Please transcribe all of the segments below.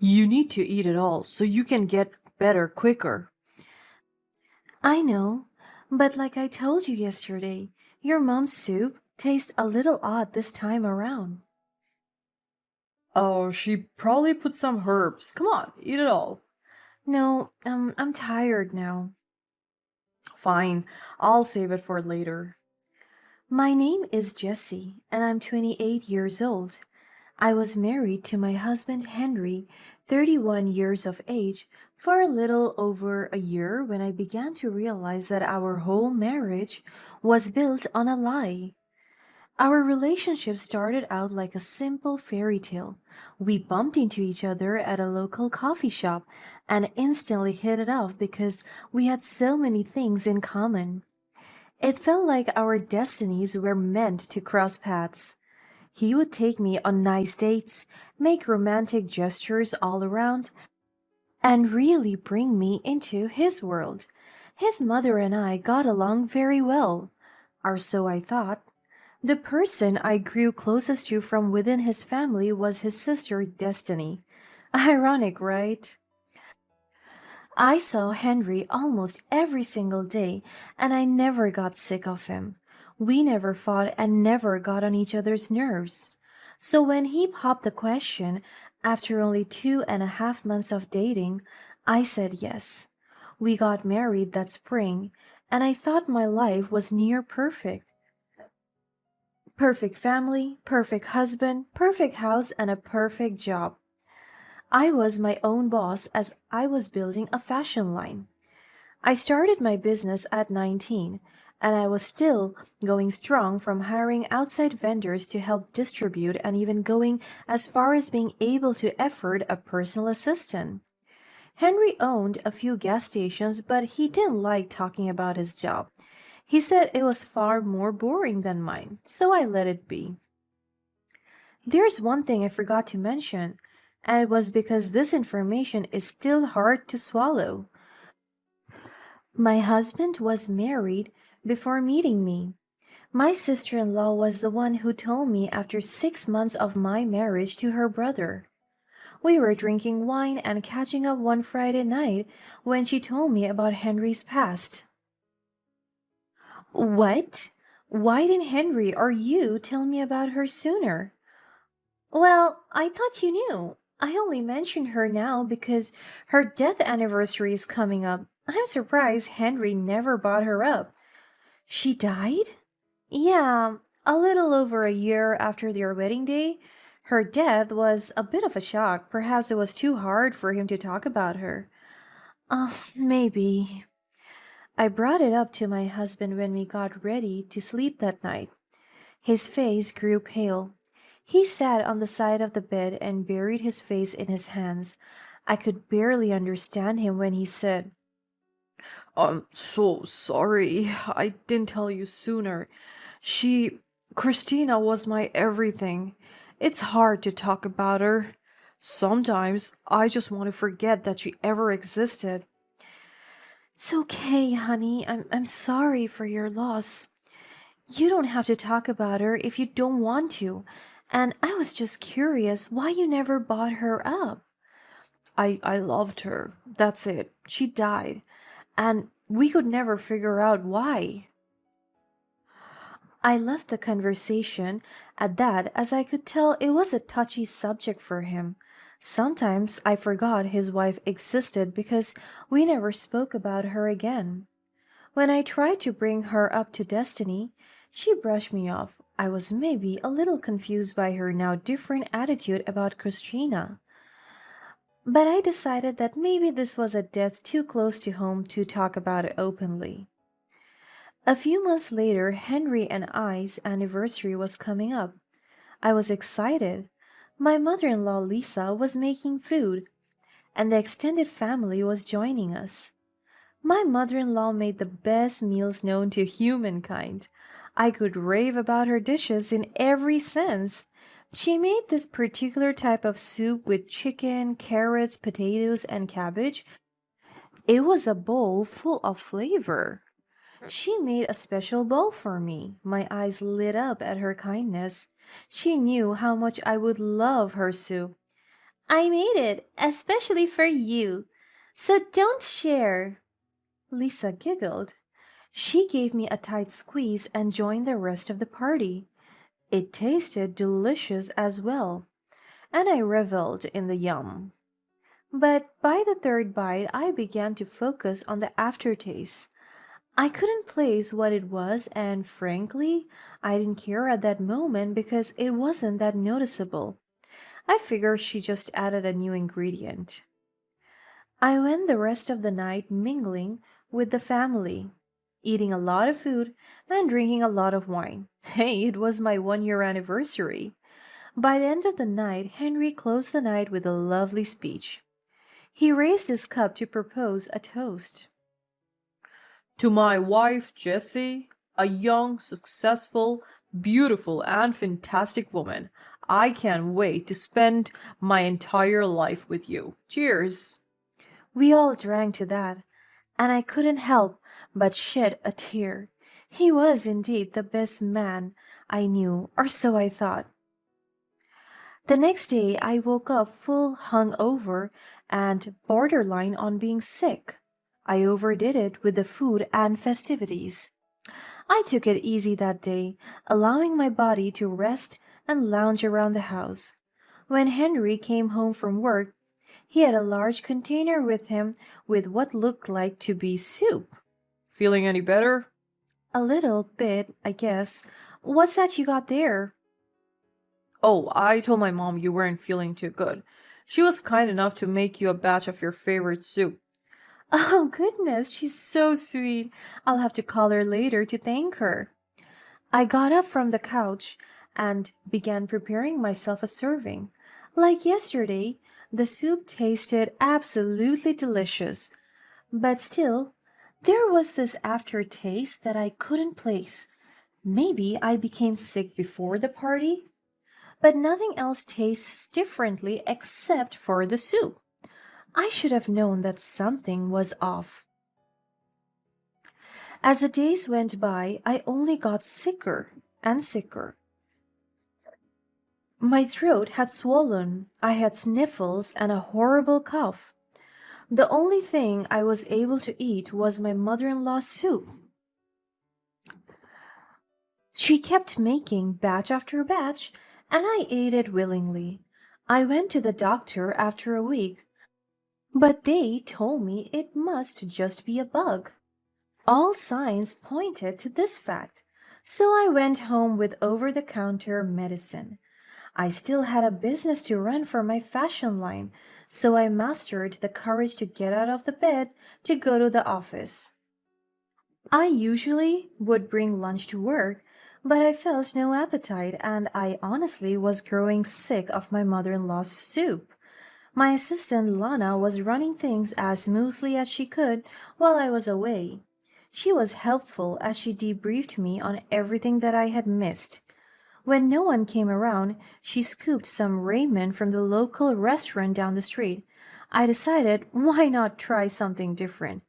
You need to eat it all so you can get better quicker. I know, but like I told you yesterday, your mom's soup tastes a little odd this time around. Oh, she probably put some herbs. Come on, eat it all. No, I'm tired now. Fine, I'll save it for later. My name is Jessie, and I'm 28 years old. I was married to my husband Henry, 31 years of age, for a little over a year when I began to realize that our whole marriage was built on a lie. Our relationship started out like a simple fairy tale. We bumped into each other at a local coffee shop and instantly hit it off because we had so many things in common. It felt like our destinies were meant to cross paths. He would take me on nice dates, make romantic gestures all around, and really bring me into his world. His mother and I got along very well, or so I thought. The person I grew closest to from within his family was his sister Destiny. Ironic, right? I saw Henry almost every single day, and I never got sick of him. We never fought and never got on each other's nerves. So when he popped the question, after only 2.5 months of dating, I said yes. We got married that spring, and I thought my life was near perfect. Perfect family, perfect husband, perfect house, and a perfect job. I was my own boss as I was building a fashion line. I started my business at 19, and I was still going strong from hiring outside vendors to help distribute and even going as far as being able to afford a personal assistant. Henry owned a few gas stations, but he didn't like talking about his job. He said it was far more boring than mine, so I let it be. There's one thing I forgot to mention, and it was because this information is still hard to swallow. My husband was married before meeting me. My sister in law was the one who told me after 6 months of my marriage to her brother. We were drinking wine and catching up one Friday night when she told me about Henry's past. What? Why didn't Henry or you tell me about her sooner? Well, I thought you knew. I only mention her now because her death anniversary is coming up. I'm surprised Henry never brought her up. She died? Yeah, a little over a year after their wedding day. Her death was a bit of a shock. Perhaps it was too hard for him to talk about her. Maybe. I brought it up to my husband when we got ready to sleep that night. His face grew pale. He sat on the side of the bed and buried his face in his hands. I could barely understand him when he said, I'm so sorry. I didn't tell you sooner. She, Christina was my everything. It's hard to talk about her. Sometimes I just want to forget that she ever existed. "It's okay, honey. I'm sorry for your loss. You don't have to talk about her if you don't want to. And I was just curious why you never brought her up." I loved her. That's it. She died. And we could never figure out why. I left the conversation at that as I could tell it was a touchy subject for him. Sometimes I forgot his wife existed because we never spoke about her again. When I tried to bring her up to Destiny, she brushed me off. I was maybe a little confused by her now different attitude about Christina. But I decided that maybe this was a death too close to home to talk about it openly. A few months later, Henry and I's anniversary was coming up. I was excited. My mother in law, Lisa, was making food, and the extended family was joining us. My mother in law made the best meals known to humankind. I could rave about her dishes in every sense. She made this particular type of soup with chicken, carrots, potatoes, and cabbage. It was a bowl full of flavor. She made a special bowl for me. My eyes lit up at her kindness. She knew how much I would love her soup. I made it, especially for you. So don't share. Lisa giggled. She gave me a tight squeeze and joined the rest of the party. It tasted delicious as well, and I reveled in the yum. But by the third bite, I began to focus on the aftertaste. I couldn't place what it was, and frankly, I didn't care at that moment because it wasn't that noticeable. I figured she just added a new ingredient. I went the rest of the night mingling with the family, eating a lot of food and drinking a lot of wine. Hey, it was my 1 year anniversary. By the end of the night, Henry closed the night with a lovely speech. He raised his cup to propose a toast. To my wife, Jessie, a young, successful, beautiful, and fantastic woman. I can't wait to spend my entire life with you. Cheers. We all drank to that, and I couldn't help but shed a tear. He was indeed the best man I knew, or so I thought. The next day I woke up full hung over and borderline on being sick. I overdid it with the food and festivities. I took it easy that day, allowing my body to rest and lounge around the house. When Henry came home from work, he had a large container with him with what looked like to be soup. Feeling any better? A little bit, I guess. What's that you got there? Oh, I told my mom you weren't feeling too good. She was kind enough to make you a batch of your favorite soup. Oh, goodness, she's so sweet. I'll have to call her later to thank her. I got up from the couch and began preparing myself a serving. Like yesterday, the soup tasted absolutely delicious, but still, there was this aftertaste that I couldn't place. Maybe I became sick before the party, but nothing else tastes differently except for the soup. I should have known that something was off. As the days went by, I only got sicker and sicker. My throat had swollen, I had sniffles and a horrible cough. The only thing I was able to eat was my mother in law's soup. She kept making batch after batch, and I ate it willingly. I went to the doctor after a week, but they told me it must just be a bug. All signs pointed to this fact, so I went home with over the counter medicine. I still had a business to run for my fashion line, so I mustered the courage to get out of the bed to go to the office. I usually would bring lunch to work, but I felt no appetite and I honestly was growing sick of my mother in law's soup. My assistant Lana was running things as smoothly as she could while I was away. She was helpful as she debriefed me on everything that I had missed. When no one came around, she scooped some ramen from the local restaurant down the street. I decided, why not try something different?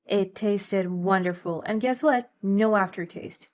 It tasted wonderful, and guess what? No aftertaste.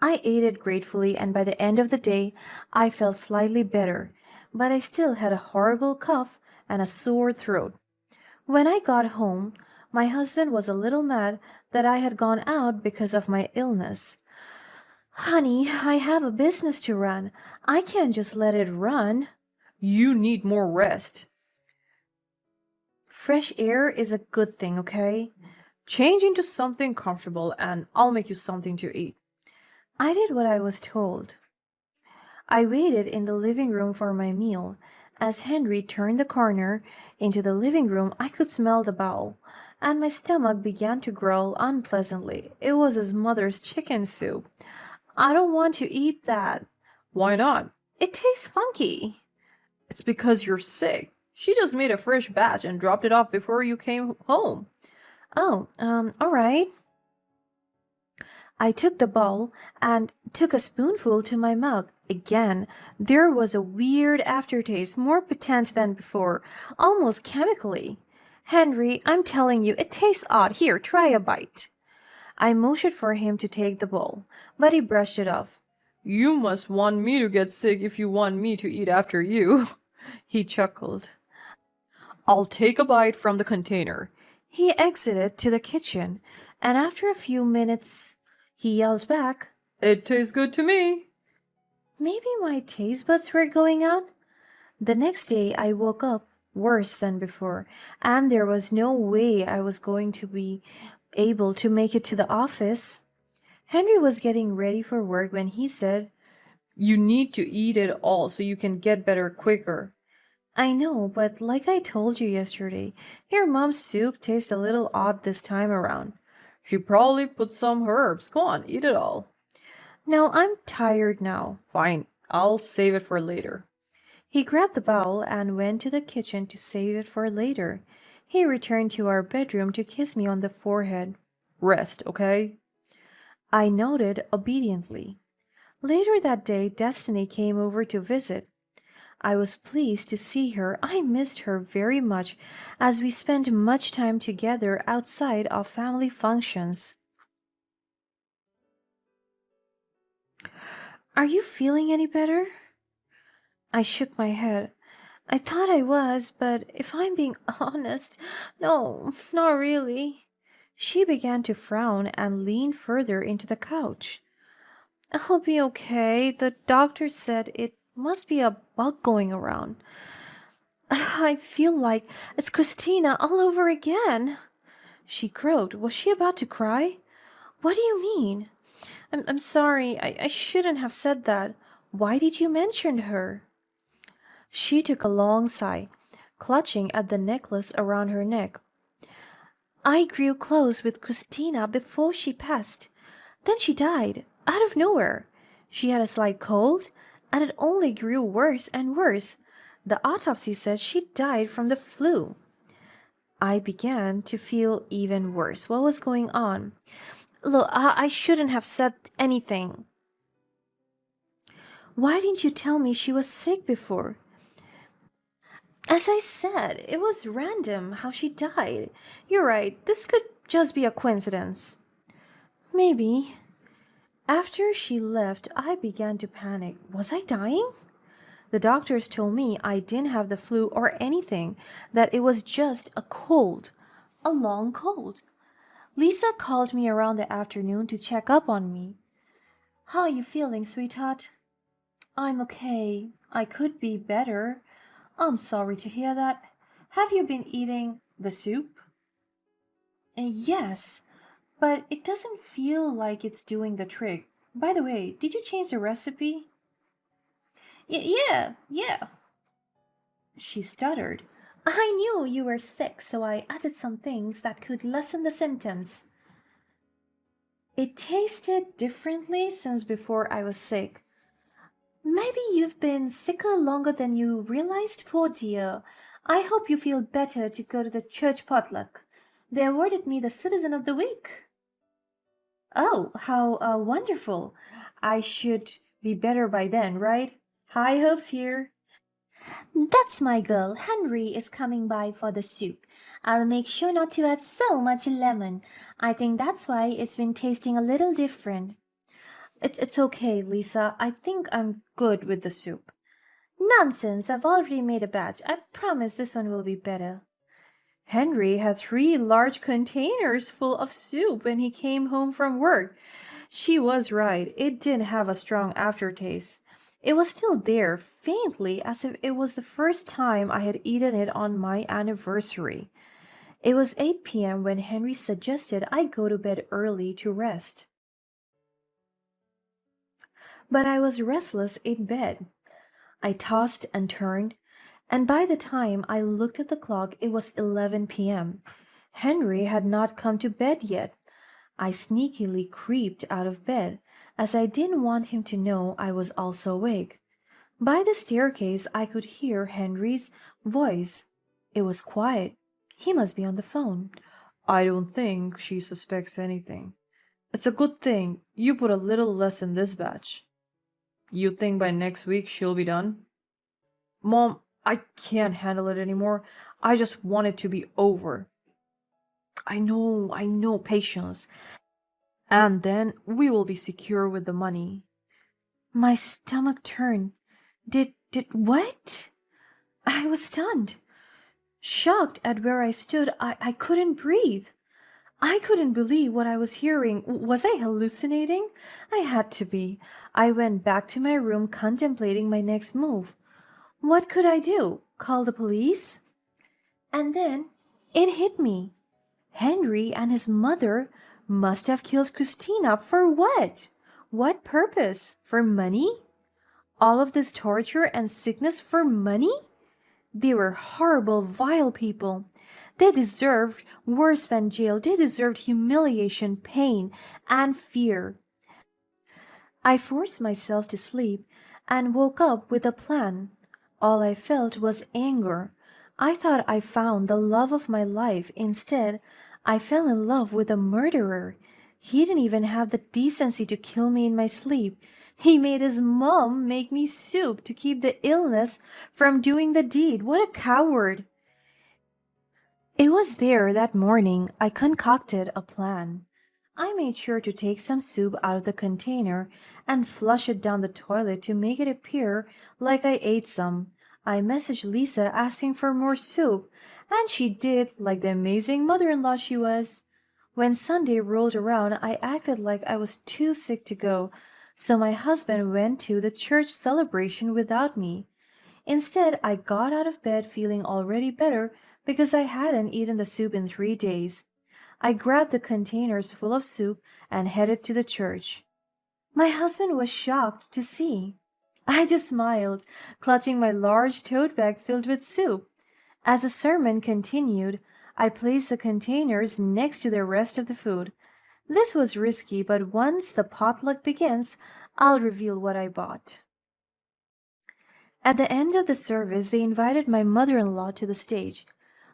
I ate it gratefully, and by the end of the day, I felt slightly better, but I still had a horrible cough and a sore throat. When I got home, my husband was a little mad that I had gone out because of my illness. Honey, I have a business to run. I can't just let it run. You need more rest. Fresh air is a good thing, okay? Change into something comfortable and I'll make you something to eat. I did what I was told. I waited in the living room for my meal. As Henry turned the corner into the living room, I could smell the bowl, and my stomach began to growl unpleasantly. It was his mother's chicken soup. I don't want to eat that. Why not? It tastes funky. It's because you're sick. She just made a fresh batch and dropped it off before you came home. Oh, all right. I took the bowl and took a spoonful to my mouth. Again, there was a weird aftertaste, more potent than before, almost chemically. Henry, I'm telling you, it tastes odd. Here, try a bite. I motioned for him to take the bowl, but he brushed it off. You must want me to get sick if you want me to eat after you. He chuckled. I'll take a bite from the container. He exited to the kitchen, and after a few minutes, he yelled back, "It tastes good to me." Maybe my taste buds were going out. The next day, I woke up worse than before, and there was no way I was going to be able to make it to the office. Henry was getting ready for work when he said, You need to eat it all so you can get better quicker. I know, but like I told you yesterday, your mom's soup tastes a little odd this time around. She probably put some herbs. Go on, eat it all. No, I'm tired now. Fine, I'll save it for later. He grabbed the bowl and went to the kitchen to save it for later. He returned to our bedroom to kiss me on the forehead. Rest, okay? I nodded obediently. Later that day, Destiny came over to visit. I was pleased to see her. I missed her very much as we spent much time together outside of family functions. Are you feeling any better? I shook my head. I thought I was, but if I'm being honest, no, not really. She began to frown and lean further into the couch. I'll be okay. The doctor said it must be a bug going around. I feel like it's Christina all over again. She croaked. Was she about to cry? What do you mean? I'm sorry. I shouldn't have said that. Why did you mention her? She took a long sigh, clutching at the necklace around her neck. I grew close with Christina before she passed. Then she died, out of nowhere. She had a slight cold, and it only grew worse and worse. The autopsy said she died from the flu. I began to feel even worse. What was going on? Look, I shouldn't have said anything. Why didn't you tell me she was sick before? As I said, it was random how she died. You're right, this could just be a coincidence. Maybe. After she left, I began to panic. Was I dying? The doctors told me I didn't have the flu or anything, that it was just a cold, a long cold. Lisa called me around the afternoon to check up on me. How are you feeling, sweetheart? I'm okay. I could be better. I'm sorry to hear that. Have you been eating the soup? Yes, but it doesn't feel like it's doing the trick. By the way, did you change the recipe? Yeah. She stuttered. I knew you were sick, so I added some things that could lessen the symptoms. It tasted differently since before I was sick. Maybe you've been sicker longer than you realized, poor dear. I hope you feel better to go to the church potluck. They awarded me the Citizen of the Week. Oh, how wonderful. I should be better by then, right? High hopes here. That's my girl. Henry is coming by for the soup. I'll make sure not to add so much lemon. I think that's why it's been tasting a little different. It's okay, Lisa. I think I'm good with the soup. Nonsense. I've already made a batch. I promise this one will be better. Henry had 3 large containers full of soup when he came home from work. She was right. It didn't have a strong aftertaste. It was still there, faintly, as if it was the first time I had eaten it on my anniversary. It was 8 p.m. when Henry suggested I go to bed early to rest. But I was restless in bed. I tossed and turned, and by the time I looked at the clock, it was 11 p.m. Henry had not come to bed yet. I sneakily creeped out of bed, as I didn't want him to know I was also awake. By the staircase, I could hear Henry's voice. It was quiet. He must be on the phone. I don't think she suspects anything. It's a good thing you put a little less in this batch. You think by next week she'll be done? Mom, I can't handle it anymore. I just want it to be over. I know, patience. And then we will be secure with the money. My stomach turned. Did what? I was stunned. Shocked at where I stood, I couldn't breathe. I couldn't believe what I was hearing. Was I hallucinating? I had to be. I went back to my room contemplating my next move. What could I do? Call the police? And then it hit me. Henry and his mother must have killed Christina for what? What purpose? For money? All of this torture and sickness for money? They were horrible, vile people. They deserved worse than jail. They deserved humiliation, pain, and fear. I forced myself to sleep and woke up with a plan. All I felt was anger. I thought I found the love of my life. Instead, I fell in love with a murderer. He didn't even have the decency to kill me in my sleep. He made his mom make me soup to keep the illness from doing the deed. What a coward! It was there that morning I concocted a plan. I made sure to take some soup out of the container and flush it down the toilet to make it appear like I ate some. I messaged Lisa asking for more soup, and she did, like the amazing mother in law she was. When Sunday rolled around, I acted like I was too sick to go, so my husband went to the church celebration without me. Instead, I got out of bed feeling already better because I hadn't eaten the soup in 3 days. I grabbed the containers full of soup and headed to the church. My husband was shocked to see. I just smiled, clutching my large tote bag filled with soup. As the sermon continued, I placed the containers next to the rest of the food. This was risky, but once the potluck begins, I'll reveal what I bought. At the end of the service, they invited my mother in law to the stage.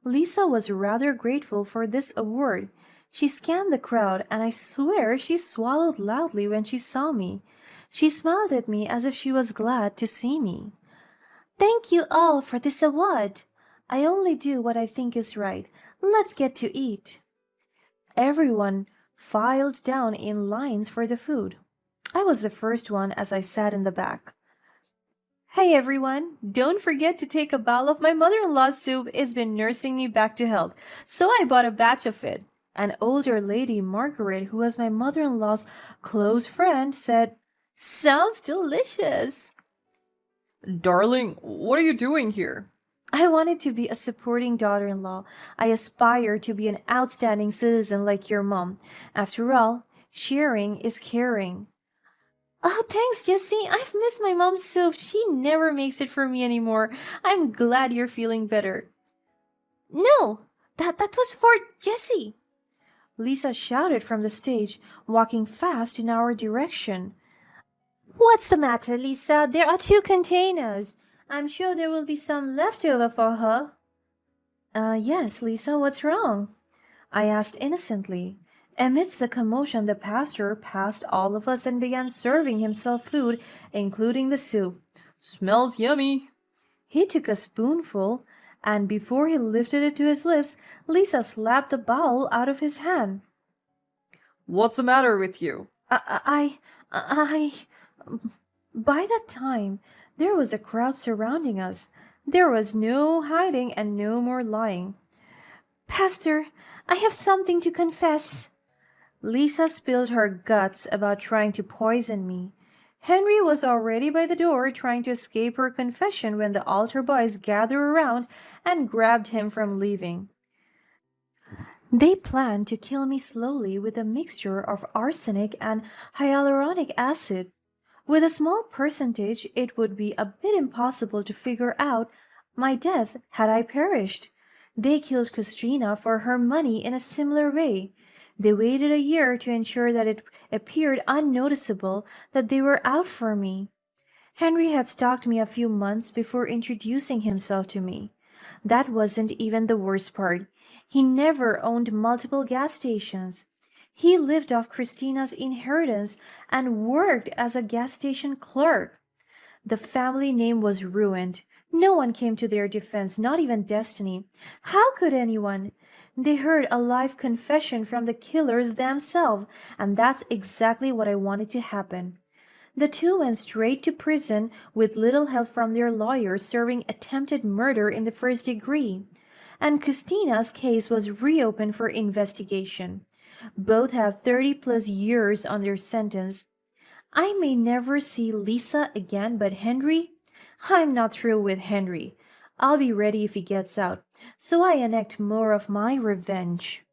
Lisa was rather grateful for this award. She scanned the crowd, and I swear she swallowed loudly when she saw me. She smiled at me as if she was glad to see me. Thank you all for this award. I only do what I think is right. Let's get to eat. Everyone filed down in lines for the food. I was the first one as I sat in the back. Hey everyone, don't forget to take a bowl of my mother in law's soup. It's been nursing me back to health, so I bought a batch of it. An older lady, Margaret, who was my mother in law's close friend, said, Sounds delicious. Darling, what are you doing here? I wanted to be a supporting daughter in law. I aspire to be an outstanding citizen like your mom. After all, sharing is caring. Oh, thanks, Jessie. I've missed my mom's soup. She never makes it for me anymore. I'm glad you're feeling better. No, that was for Jessie. Lisa shouted from the stage, walking fast in our direction. What's the matter, Lisa? There are 2 containers. I'm sure there will be some left over for her. Yes, Lisa, what's wrong? I asked innocently. Amidst the commotion, the pastor passed all of us and began serving himself food, including the soup. Smells yummy. He took a spoonful, and before he lifted it to his lips, Lisa slapped the bowl out of his hand. What's the matter with you? I. By that time, there was a crowd surrounding us. There was no hiding and no more lying. Pastor, I have something to confess. Lisa spilled her guts about trying to poison me. Henry was already by the door trying to escape her confession when the altar boys gathered around and grabbed him from leaving. They planned to kill me slowly with a mixture of arsenic and hyaluronic acid. With a small percentage, it would be a bit impossible to figure out my death had I perished. They killed Christina for her money in a similar way. They waited a year to ensure that it appeared unnoticeable that they were out for me. Henry had stalked me a few months before introducing himself to me. That wasn't even the worst part. He never owned multiple gas stations. He lived off Christina's inheritance and worked as a gas station clerk. The family name was ruined. No one came to their defense, not even Destiny. How could anyone? They heard a live confession from the killers themselves, and that's exactly what I wanted to happen. The two went straight to prison with little help from their lawyers, serving attempted murder in the first degree. and Christina's case was reopened for investigation. Both have 30 plus years on their sentence. I may never see Lisa again, but Henry? I'm not through with Henry. I'll be ready if he gets out, so I enact more of my revenge.